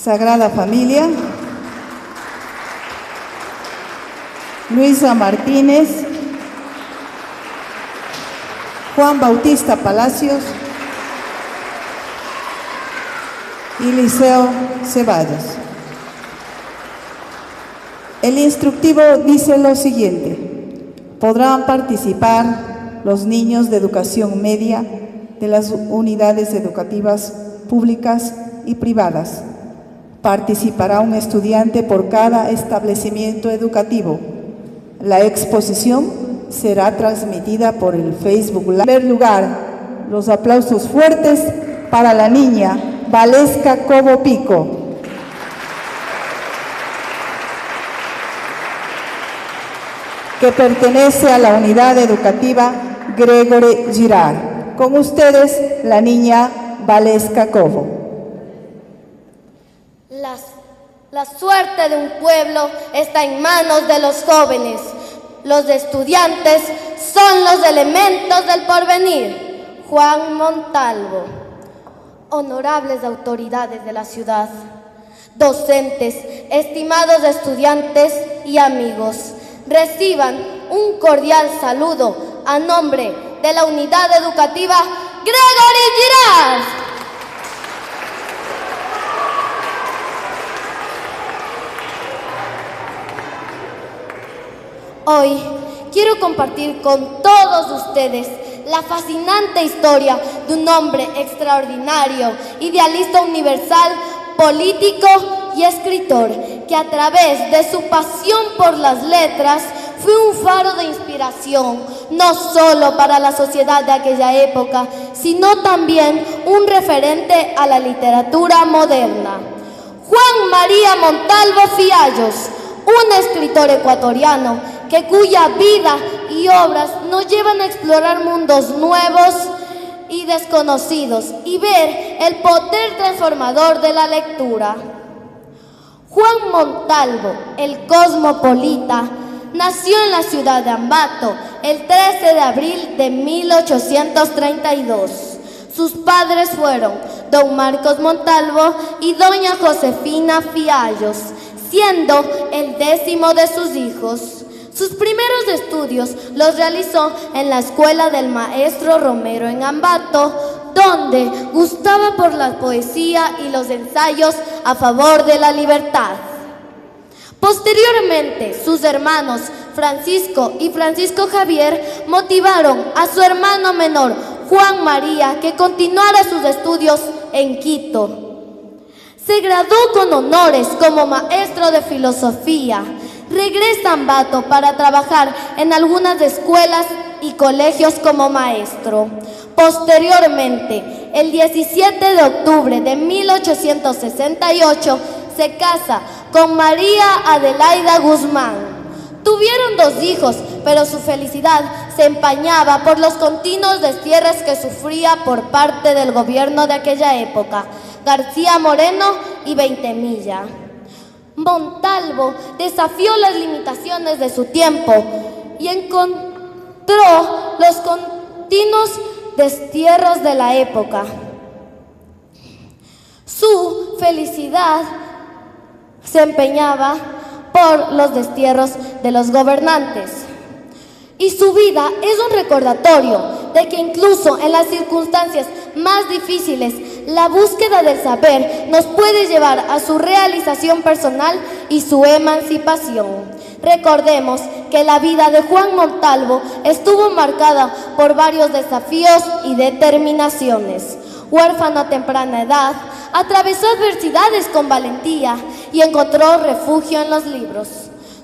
Sagrada Familia, Luisa Martínez, Juan Bautista Palacios y Liceo Ceballos. El instructivo dice lo siguiente: podrán participar los niños de educación media de las unidades educativas públicas y privadas. Participará un estudiante por cada establecimiento educativo. La exposición será transmitida por el Facebook Live. En primer lugar, los aplausos fuertes para la niña Valesca Cobo Pico. Que pertenece a la unidad educativa Gregory Girard. Con ustedes, la niña Valesca Cobo. La suerte de un pueblo está en manos de los jóvenes. Los estudiantes son los elementos del porvenir. Juan Montalvo. Honorables autoridades de la ciudad, docentes, estimados estudiantes y amigos, reciban un cordial saludo a nombre de la unidad educativa Gregory Girard. Hoy quiero compartir con todos ustedes la fascinante historia de un hombre extraordinario, idealista universal, político y escritor, que a través de su pasión por las letras fue un faro de inspiración, no solo para la sociedad de aquella época, sino también un referente a la literatura moderna. Juan María Montalvo Fiallos, un escritor ecuatoriano cuya vida y obras nos llevan a explorar mundos nuevos y desconocidos y ver el poder transformador de la lectura. Juan Montalvo, el cosmopolita, nació en la ciudad de Ambato el 13 de abril de 1832. Sus padres fueron don Marcos Montalvo y doña Josefina Fiallos, siendo el 10º de sus hijos. Sus primeros estudios los realizó en la escuela del maestro Romero en Ambato, donde gustaba por la poesía y los ensayos a favor de la libertad. Posteriormente, sus hermanos Francisco y Francisco Javier motivaron a su hermano menor, Juan María, que continuara sus estudios en Quito. Se graduó con honores como maestro de filosofía. Regresa a Ambato para trabajar en algunas escuelas y colegios como maestro. Posteriormente, el 17 de octubre de 1868, se casa con María Adelaida Guzmán. Tuvieron 2 hijos, pero su felicidad se empañaba por los continuos destierres que sufría por parte del gobierno de aquella época, García Moreno y Veintemilla. Montalvo desafió las limitaciones de su tiempo y encontró los continuos destierros de la época. Su felicidad se empeñaba por los destierros de los gobernantes. Y su vida es un recordatorio de que incluso en las circunstancias más difíciles, la búsqueda del saber nos puede llevar a su realización personal y su emancipación. Recordemos que la vida de Juan Montalvo estuvo marcada por varios desafíos y determinaciones. Huérfano a temprana edad, atravesó adversidades con valentía y encontró refugio en los libros.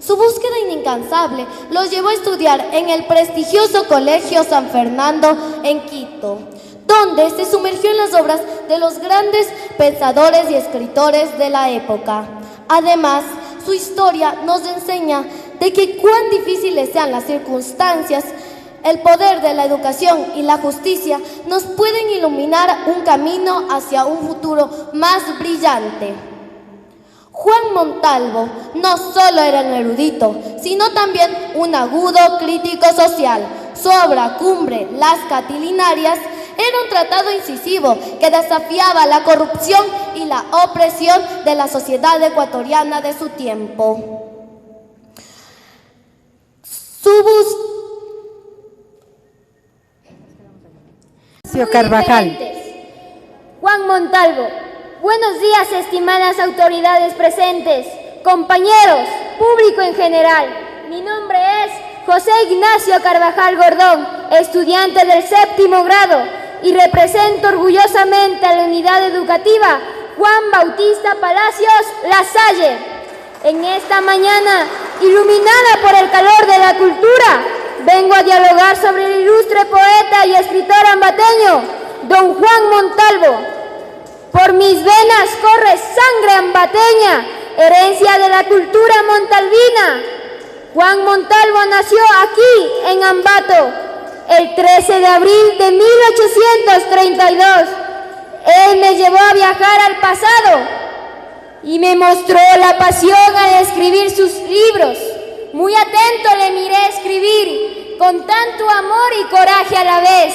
Su búsqueda incansable lo llevó a estudiar en el prestigioso Colegio San Fernando en Quito, donde se sumergió en las obras de los grandes pensadores y escritores de la época. Además, su historia nos enseña de que cuán difíciles sean las circunstancias, el poder de la educación y la justicia nos pueden iluminar un camino hacia un futuro más brillante. Juan Montalvo no solo era un erudito, sino también un agudo crítico social. Su obra cumbre, Las Catilinarias, Era un tratado incisivo que desafiaba la corrupción y la opresión de la sociedad ecuatoriana de su tiempo. Carvajal. Juan Montalvo. Buenos días, estimadas autoridades presentes, compañeros, público en general. Mi nombre es José Ignacio Carvajal Gordón, estudiante del 7º grado, y represento orgullosamente a la unidad educativa Juan Bautista Palacios La Salle. En esta mañana, iluminada por el calor de la cultura, vengo a dialogar sobre el ilustre poeta y escritor ambateño, don Juan Montalvo. Por mis venas corre sangre ambateña, herencia de la cultura montalvina. Juan Montalvo nació aquí, en Ambato, el 13 de abril de 1832. Él me llevó a viajar al pasado y me mostró la pasión al escribir sus libros. Muy atento le miré escribir, con tanto amor y coraje a la vez.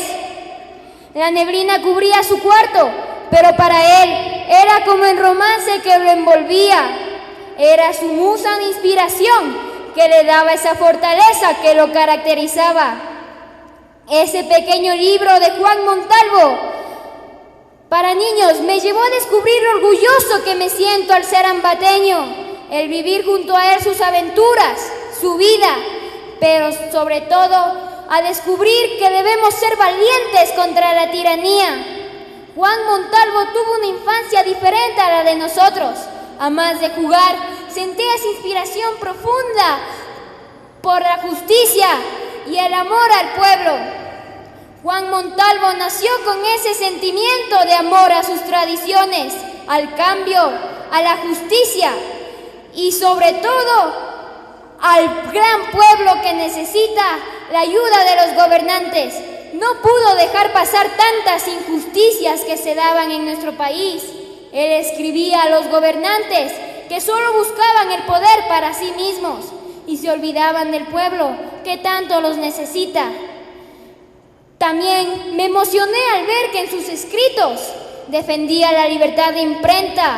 La neblina cubría su cuarto, pero para él era como el romance que lo envolvía. Era su musa de inspiración que le daba esa fortaleza que lo caracterizaba. Ese pequeño libro de Juan Montalvo para niños me llevó a descubrir lo orgulloso que me siento al ser ambateño, el vivir junto a él sus aventuras, su vida, pero sobre todo a descubrir que debemos ser valientes contra la tiranía. Juan Montalvo tuvo una infancia diferente a la de nosotros. A más de jugar, sentía esa inspiración profunda por la justicia y el amor al pueblo. Juan Montalvo nació con ese sentimiento de amor a sus tradiciones, al cambio, a la justicia y sobre todo al gran pueblo que necesita la ayuda de los gobernantes. No pudo dejar pasar tantas injusticias que se daban en nuestro país. Él escribía a los gobernantes que solo buscaban el poder para sí mismos y se olvidaban del pueblo que tanto los necesita. También me emocioné al ver que en sus escritos defendía la libertad de imprenta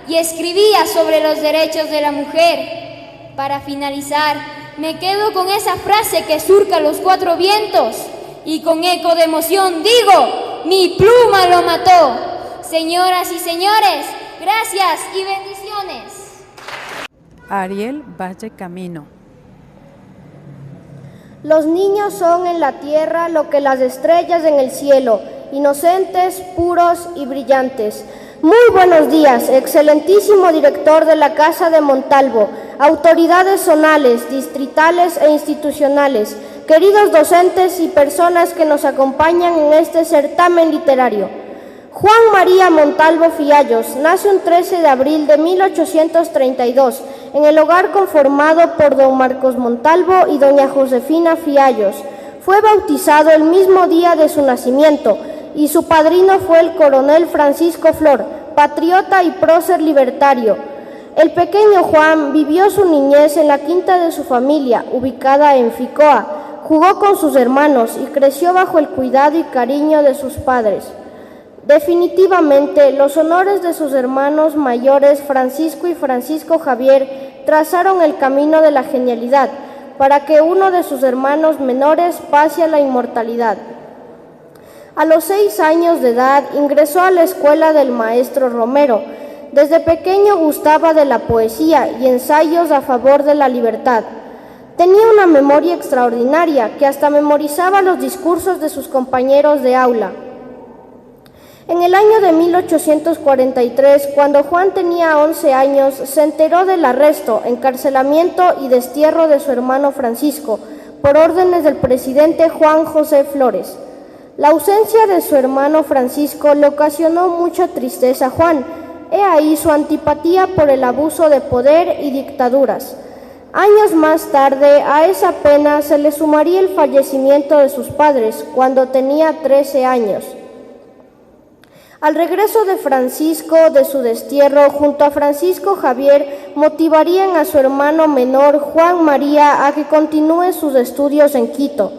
y escribía sobre los derechos de la mujer. Para finalizar, me quedo con esa frase que surca los 4 vientos y con eco de emoción digo, mi pluma lo mató. Señoras y señores, gracias y bendiciones. Ariel Valle Camino. Los niños son en la tierra lo que las estrellas en el cielo, inocentes, puros y brillantes. Muy buenos días, excelentísimo director de la Casa de Montalvo, autoridades zonales, distritales e institucionales, queridos docentes y personas que nos acompañan en este certamen literario. Juan María Montalvo Fiallos nace un 13 de abril de 1832 en el hogar conformado por don Marcos Montalvo y doña Josefina Fiallos. Fue bautizado el mismo día de su nacimiento y su padrino fue el coronel Francisco Flor, patriota y prócer libertario. El pequeño Juan vivió su niñez en la quinta de su familia, ubicada en Ficoa. Jugó con sus hermanos y creció bajo el cuidado y cariño de sus padres. Definitivamente, los honores de sus hermanos mayores Francisco y Francisco Javier trazaron el camino de la genialidad para que uno de sus hermanos menores pase a la inmortalidad. A los 6 años de edad ingresó a la escuela del maestro Romero. Desde pequeño gustaba de la poesía y ensayos a favor de la libertad. Tenía una memoria extraordinaria que hasta memorizaba los discursos de sus compañeros de aula. En el año de 1843, cuando Juan tenía 11 años, se enteró del arresto, encarcelamiento y destierro de su hermano Francisco, por órdenes del presidente Juan José Flores. La ausencia de su hermano Francisco le ocasionó mucha tristeza a Juan. He ahí su antipatía por el abuso de poder y dictaduras. Años más tarde, a esa pena se le sumaría el fallecimiento de sus padres, cuando tenía 13 años. Al regreso de Francisco de su destierro, junto a Francisco Javier, motivarían a su hermano menor, Juan María, a que continúe sus estudios en Quito.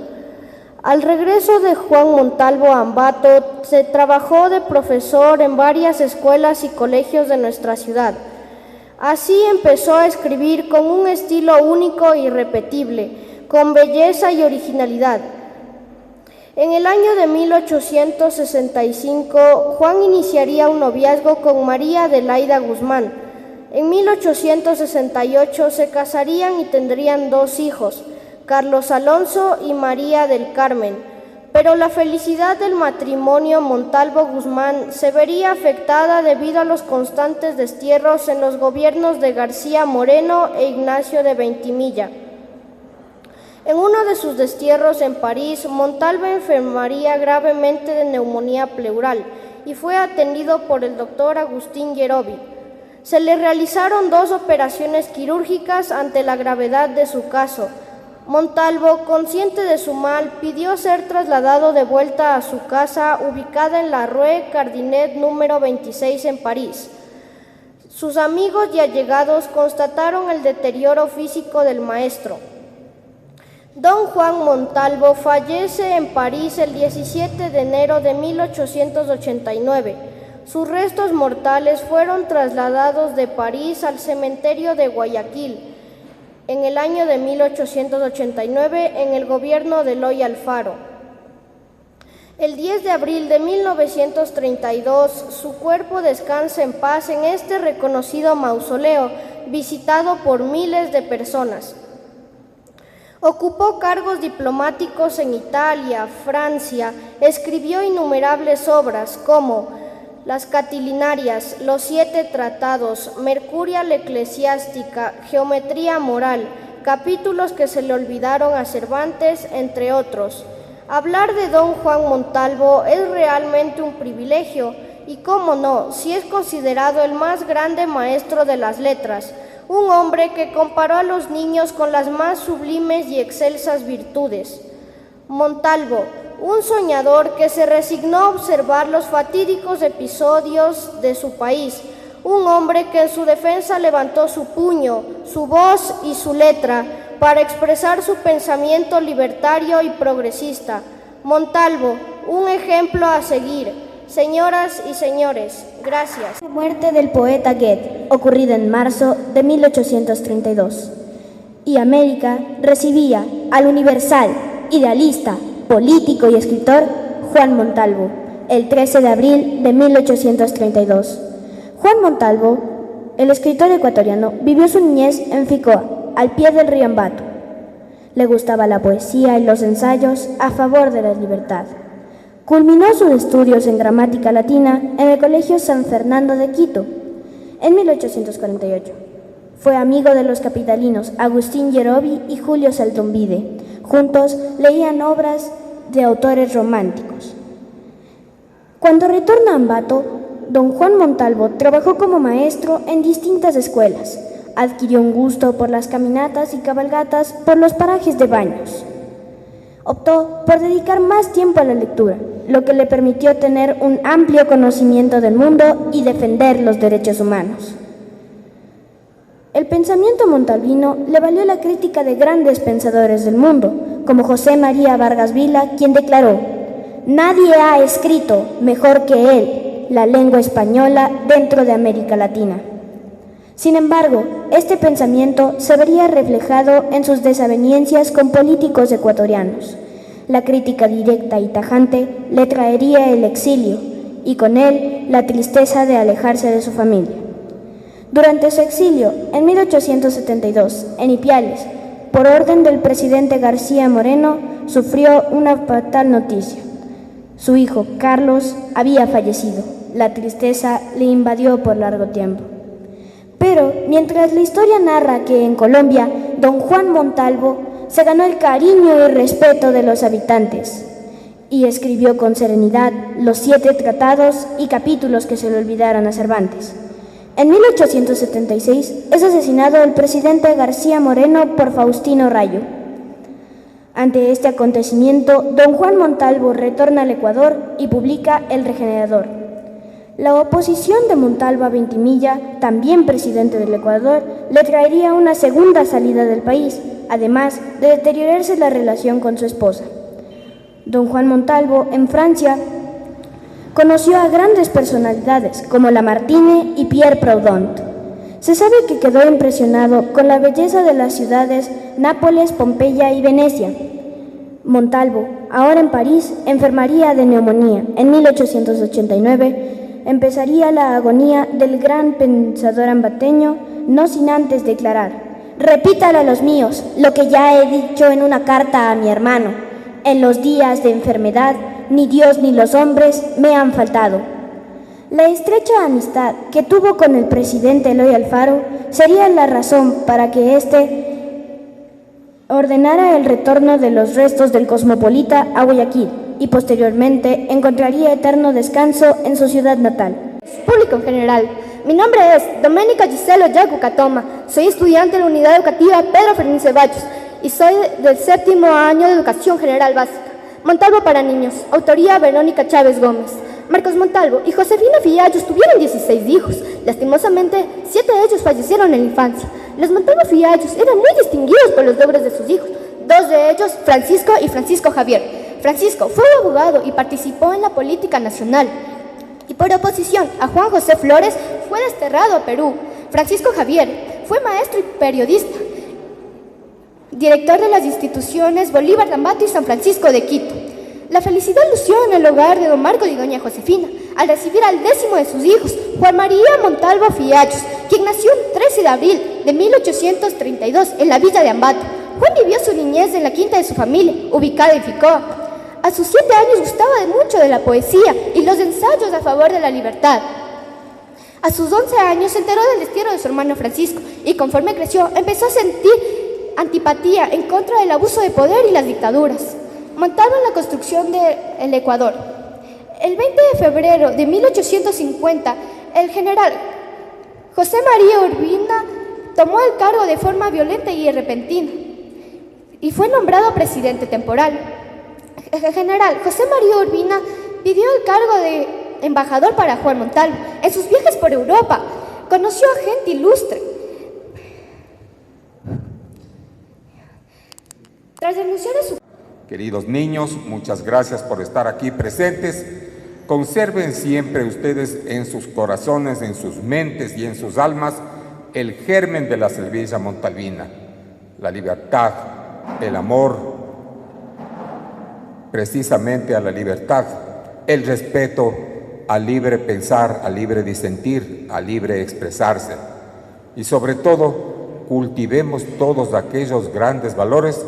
Al regreso de Juan Montalvo a Ambato, se trabajó de profesor en varias escuelas y colegios de nuestra ciudad. Así empezó a escribir con un estilo único e irrepetible, con belleza y originalidad. En el año de 1865, Juan iniciaría un noviazgo con María Adelaida Guzmán. En 1868 se casarían y tendrían 2 hijos, Carlos Alonso y María del Carmen, pero la felicidad del matrimonio Montalvo-Guzmán se vería afectada debido a los constantes destierros en los gobiernos de García Moreno e Ignacio de Veintimilla. En uno de sus destierros en París, Montalvo enfermaría gravemente de neumonía pleural y fue atendido por el doctor Agustín Yerovi. Se le realizaron 2 operaciones quirúrgicas ante la gravedad de su caso. Montalvo, consciente de su mal, pidió ser trasladado de vuelta a su casa ubicada en la Rue Cardinet número 26 en París. Sus amigos y allegados constataron el deterioro físico del maestro. Don Juan Montalvo fallece en París el 17 de enero de 1889. Sus restos mortales fueron trasladados de París al cementerio de Guayaquil en el año de 1889 en el gobierno de Eloy Alfaro. El 10 de abril de 1932, su cuerpo descansa en paz en este reconocido mausoleo, visitado por miles de personas. Ocupó cargos diplomáticos en Italia, Francia, escribió innumerables obras como Las Catilinarias, Los 7 Tratados, Mercuria la Eclesiástica, Geometría Moral, capítulos que se le olvidaron a Cervantes, entre otros. Hablar de don Juan Montalvo es realmente un privilegio, y cómo no, si es considerado el más grande maestro de las letras, un hombre que comparó a los niños con las más sublimes y excelsas virtudes. Montalvo, un soñador que se resignó a observar los fatídicos episodios de su país, un hombre que en su defensa levantó su puño, su voz y su letra para expresar su pensamiento libertario y progresista. Montalvo, un ejemplo a seguir. Señoras y señores, gracias. La muerte del poeta Goethe, ocurrida en marzo de 1832. Y América recibía al universal, idealista, político y escritor Juan Montalvo, el 13 de abril de 1832. Juan Montalvo, el escritor ecuatoriano, vivió su niñez en Ficoa, al pie del río Ambato. Le gustaba la poesía y los ensayos a favor de la libertad. Culminó sus estudios en gramática latina en el Colegio San Fernando de Quito, en 1848. Fue amigo de los capitalinos Agustín Yerovi y Julio Saltumbide. Juntos leían obras de autores románticos. Cuando retorna a Ambato, don Juan Montalvo trabajó como maestro en distintas escuelas. Adquirió un gusto por las caminatas y cabalgatas por los parajes de Baños. Optó por dedicar más tiempo a la lectura, lo que le permitió tener un amplio conocimiento del mundo y defender los derechos humanos. El pensamiento montalvino le valió la crítica de grandes pensadores del mundo, como José María Vargas Vila, quien declaró: «Nadie ha escrito mejor que él la lengua española dentro de América Latina». Sin embargo, este pensamiento se vería reflejado en sus desavenencias con políticos ecuatorianos. La crítica directa y tajante le traería el exilio y con él la tristeza de alejarse de su familia. Durante su exilio, en 1872, en Ipiales, por orden del presidente García Moreno, sufrió una fatal noticia. Su hijo, Carlos, había fallecido. La tristeza le invadió por largo tiempo. Pero, mientras la historia narra que en Colombia, don Juan Montalvo se ganó el cariño y respeto de los habitantes y escribió con serenidad los 7 tratados y capítulos que se le olvidaron a Cervantes. En 1876 es asesinado el presidente García Moreno por Faustino Rayo. Ante este acontecimiento, don Juan Montalvo retorna al Ecuador y publica El Regenerador. La oposición de Montalvo a Veintimilla, también presidente del Ecuador, le traería una segunda salida del país, además de deteriorarse la relación con su esposa. Don Juan Montalvo, en Francia, conoció a grandes personalidades como Lamartine y Pierre Proudhon. Se sabe que quedó impresionado con la belleza de las ciudades Nápoles, Pompeya y Venecia. Montalvo, ahora en París, enfermaría de neumonía. En 1889 empezaría la agonía del gran pensador ambateño, no sin antes declarar: «Repítale a los míos lo que ya he dicho en una carta a mi hermano. En los días de enfermedad, ni Dios ni los hombres me han faltado». La estrecha amistad que tuvo con el presidente Eloy Alfaro sería la razón para que éste ordenara el retorno de los restos del cosmopolita a Guayaquil y posteriormente encontraría eterno descanso en su ciudad natal. Público en general, mi nombre es Doménica Giselo Yacu Catoma, soy estudiante de la Unidad Educativa Pedro Fernández Ceballos y soy del 7º año de Educación General Básica. Montalvo para niños, autoría Verónica Chávez Gómez. Marcos Montalvo y Josefina Fiallos tuvieron 16 hijos. Lastimosamente, 7 de ellos fallecieron en la infancia. Los Montalvo Fiallos eran muy distinguidos por los logros de sus hijos, 2 de ellos, Francisco y Francisco Javier. Francisco fue abogado y participó en la política nacional, y por oposición a Juan José Flores fue desterrado a Perú. Francisco Javier fue maestro y periodista, director de las instituciones Bolívar de Ambato y San Francisco de Quito. La felicidad lució en el hogar de don Marcos y doña Josefina al recibir al 10º de sus hijos, Juan María Montalvo Fiallos, quien nació el 13 de abril de 1832 en la villa de Ambato. Juan vivió su niñez en la quinta de su familia, ubicada en Ficoa. A sus 7 años gustaba mucho de la poesía y los ensayos a favor de la libertad. A sus 11 años se enteró del destierro de su hermano Francisco y conforme creció empezó a sentir antipatía en contra del abuso de poder y las dictaduras. Montalvo en la construcción del Ecuador. El 20 de febrero de 1850, el general José María Urbina tomó el cargo de forma violenta y repentina y fue nombrado presidente temporal. El general José María Urbina pidió el cargo de embajador para Juan Montalvo. En sus viajes por Europa conoció a gente ilustre. Tras renunciar a su... Queridos niños, muchas gracias por estar aquí presentes. Conserven siempre ustedes en sus corazones, en sus mentes y en sus almas el germen de la semilla montalvina, la libertad, el amor, precisamente a la libertad, el respeto al libre pensar, al libre disentir, al libre expresarse. Y sobre todo, cultivemos todos aquellos grandes valores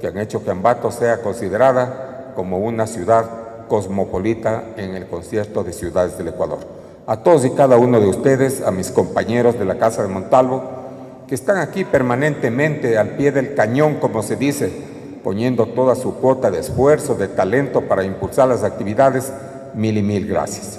que han hecho que Ambato sea considerada como una ciudad cosmopolita en el concierto de ciudades del Ecuador. A todos y cada uno de ustedes, a mis compañeros de la Casa de Montalvo, que están aquí permanentemente al pie del cañón, como se dice, poniendo toda su cuota de esfuerzo, de talento para impulsar las actividades, mil y mil gracias.